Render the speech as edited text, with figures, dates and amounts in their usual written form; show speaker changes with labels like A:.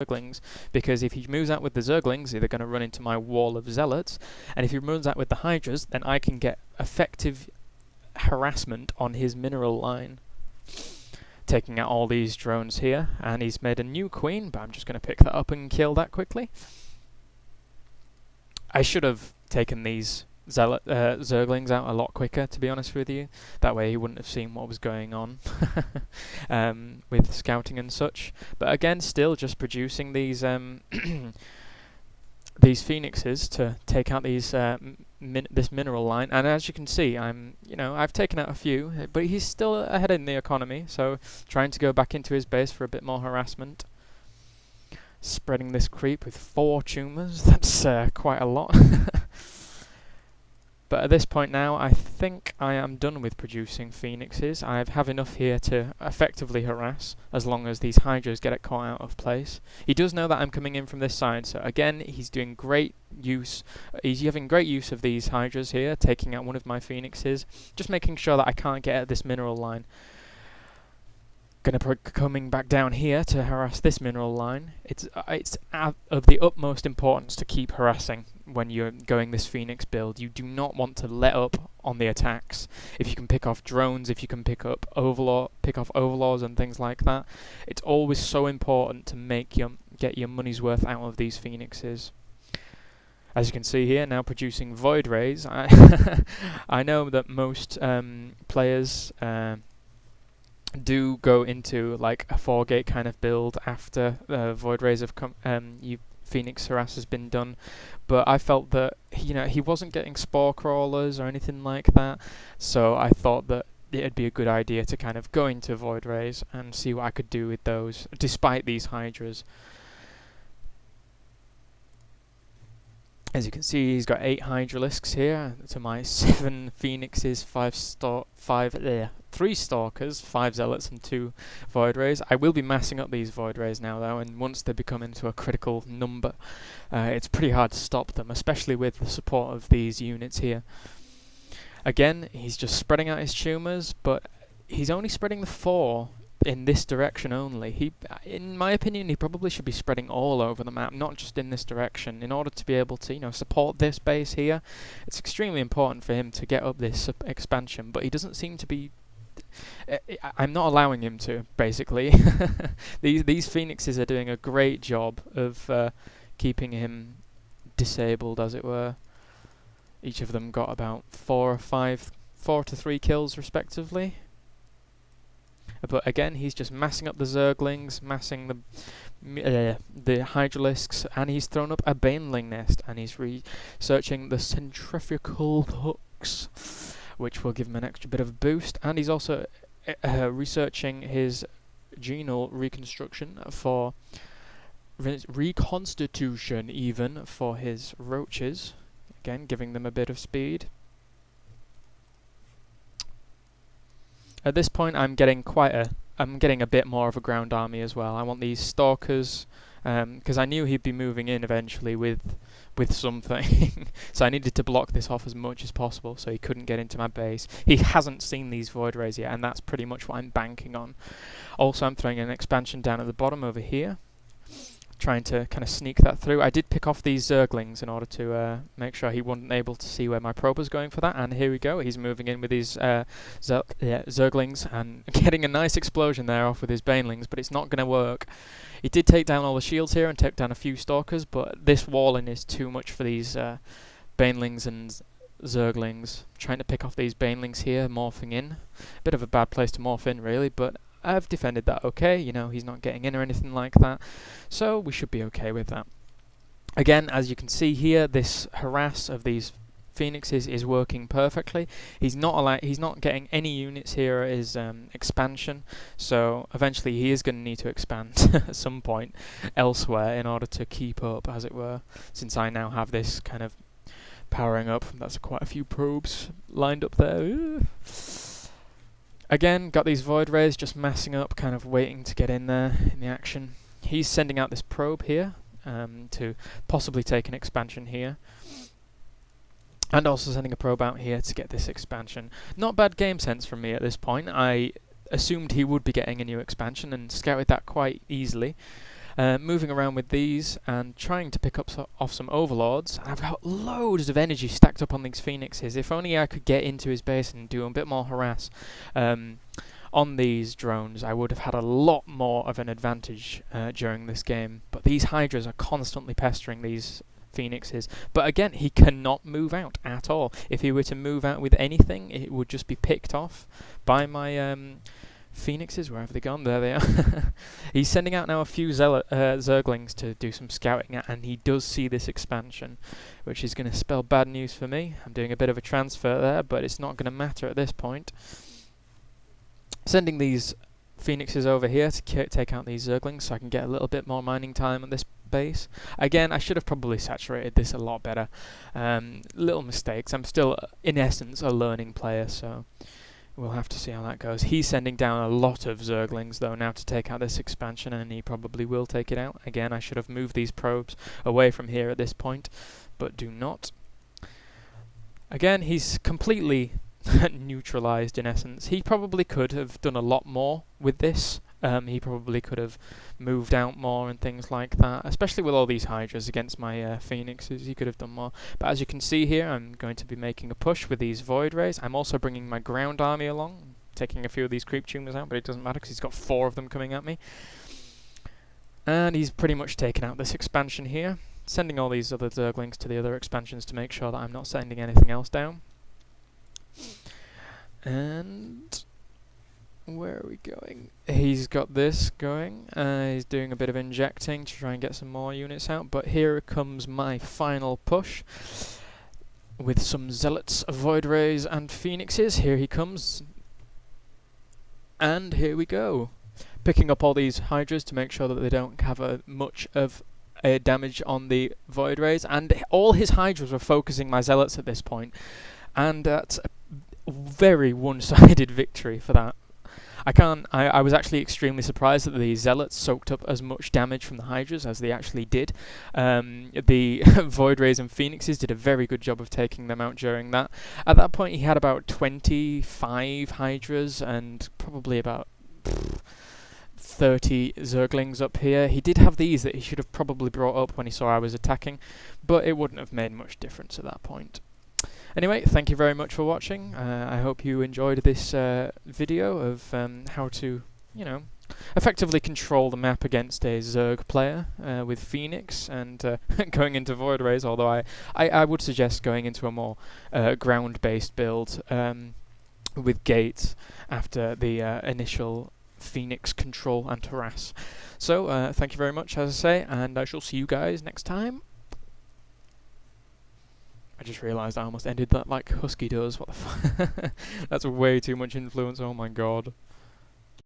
A: Zerglings, because if he moves out with the Zerglings, they're going to run into my wall of Zealots, and if he runs out with the Hydras, then I can get effective harassment on his mineral line. Taking out all these drones here, and he's made a new queen, but I'm just going to pick that up and kill that quickly. I should have taken these Zerglings out a lot quicker, to be honest with you. That way he wouldn't have seen what was going on with scouting and such. But again, still just producing these these phoenixes to take out these this mineral line. And as you can see, I've taken out a few, but he's still ahead in the economy. So trying to go back into his base for a bit more harassment. Spreading this creep with 4 tumors. That's quite a lot. But at this point now, I think I am done with producing phoenixes. I have enough here to effectively harass, as long as these hydras get it caught out of place. He does know that I'm coming in from this side, so again, he's doing great use. He's having great use of these hydras here, taking out one of my phoenixes, just making sure that I can't get at this mineral line. Coming back down here to harass this mineral line. It's of the utmost importance to keep harassing when you're going this Phoenix build. You do not want to let up on the attacks. If you can pick off drones, if you can pick off overlords and things like that, it's always so important to get your money's worth out of these Phoenixes. As you can see here, now producing Void Rays. I know that most players do go into like a 4-gate kind of build after Void Rays have Phoenix Harass has been done, but I felt that he wasn't getting spore crawlers or anything like that, so I thought that it'd be a good idea to kind of go into Void Rays and see what I could do with those, despite these Hydras. As you can see, he's got 8 Hydralisks here to my 7 Phoenixes, 3 Stalkers, 5 Zealots and 2 Void Rays. I will be massing up these Void Rays now though, and once they become into a critical number, it's pretty hard to stop them, especially with the support of these units here. Again, he's just spreading out his tumors, but he's only spreading the 4 in this direction only. In my opinion, he probably should be spreading all over the map, not just in this direction, in order to be able to, support this base here. It's extremely important for him to get up this expansion, but he doesn't seem to be. I'm not allowing him to, basically. These Phoenixes are doing a great job of keeping him disabled, as it were. Each of them got about 4 to 3 kills, respectively. But again, he's just massing up the Zerglings, massing the Hydralisks, and he's thrown up a Baneling nest, and he's researching the centrifugal hooks, which will give him an extra bit of a boost. And he's also researching his genal reconstruction for reconstitution, even for his roaches. Again, giving them a bit of speed. At this point, I'm getting a bit more of a ground army as well. I want these Stalkers, because I knew he'd be moving in eventually with something. So I needed to block this off as much as possible so he couldn't get into my base. He hasn't seen these Void Rays yet, and that's pretty much what I'm banking on. Also, I'm throwing an expansion down at the bottom over here, trying to kind of sneak that through. I did pick off these Zerglings in order to make sure he wasn't able to see where my probe was going for that, and here we go. He's moving in with these Zerglings and getting a nice explosion there off with his Banelings, but it's not going to work. He did take down all the shields here and take down a few Stalkers, but this walling is too much for these Banelings and Zerglings. Trying to pick off these Banelings here, morphing in. A bit of a bad place to morph in, really, but I've defended that okay. He's not getting in or anything like that, so we should be okay with that. Again, as you can see here, this harass of these Phoenixes is working perfectly. He's not getting any units here at his expansion, so eventually he is going to need to expand at some point elsewhere in order to keep up, as it were, since I now have this kind of powering up. That's quite a few probes lined up there. Again, got these Void Rays just massing up, kind of waiting to get in there in the action. He's sending out this probe here to possibly take an expansion here. And also sending a probe out here to get this expansion. Not bad game sense from me at this point. I assumed he would be getting a new expansion and scouted that quite easily. moving around with these and trying to pick up off some overlords. I've got loads of energy stacked up on these phoenixes. If only I could get into his base and do a bit more harass on these drones, I would have had a lot more of an advantage during this game. But these hydras are constantly pestering these phoenixes. But again, he cannot move out at all. If he were to move out with anything, it would just be picked off by my phoenixes. Where have they gone? There they are. He's sending out now a few zerglings to do some scouting, and he does see this expansion, which is going to spell bad news for me. I'm doing a bit of a transfer there, but it's not going to matter at this point. Sending these phoenixes over here to take out these zerglings so I can get a little bit more mining time on this base. Again, I should have probably saturated this a lot better. Little mistakes. I'm still, in essence, a learning player, so we'll have to see how that goes. He's sending down a lot of zerglings, though, now to take out this expansion, and he probably will take it out. Again, I should have moved these probes away from here at this point, but do not. Again, he's completely neutralized in essence. He probably could have done a lot more with this. He probably could have moved out more and things like that, especially with all these hydras against my phoenixes. He could have done more. But as you can see here, I'm going to be making a push with these void rays. I'm also bringing my ground army along, taking a few of these creep tumors out, but it doesn't matter because he's got 4 of them coming at me. And he's pretty much taken out this expansion here, sending all these other zerglings to the other expansions to make sure that I'm not sending anything else down. And where are we going? He's got this going. He's doing a bit of injecting to try and get some more units out. But here comes my final push with some zealots, void rays, and phoenixes. Here he comes. And here we go. Picking up all these hydras to make sure that they don't have much of a damage on the void rays. And all his hydras were focusing my zealots at this point. And that's a very one-sided victory for that. I was actually extremely surprised that the zealots soaked up as much damage from the hydras as they actually did. The void rays and phoenixes did a very good job of taking them out during that. At that point he had about 25 hydras and probably about 30 zerglings up here. He did have these that he should have probably brought up when he saw I was attacking, but it wouldn't have made much difference at that point. Anyway, thank you very much for watching. I hope you enjoyed this video of how to, effectively control the map against a Zerg player with Phoenix and going into Void Rays, although I would suggest going into a more ground-based build with gates after the initial Phoenix control and harass. So, thank you very much, as I say, and I shall see you guys next time. I just realised I almost ended that like Husky does. What the fuck? That's way too much influence, oh my god.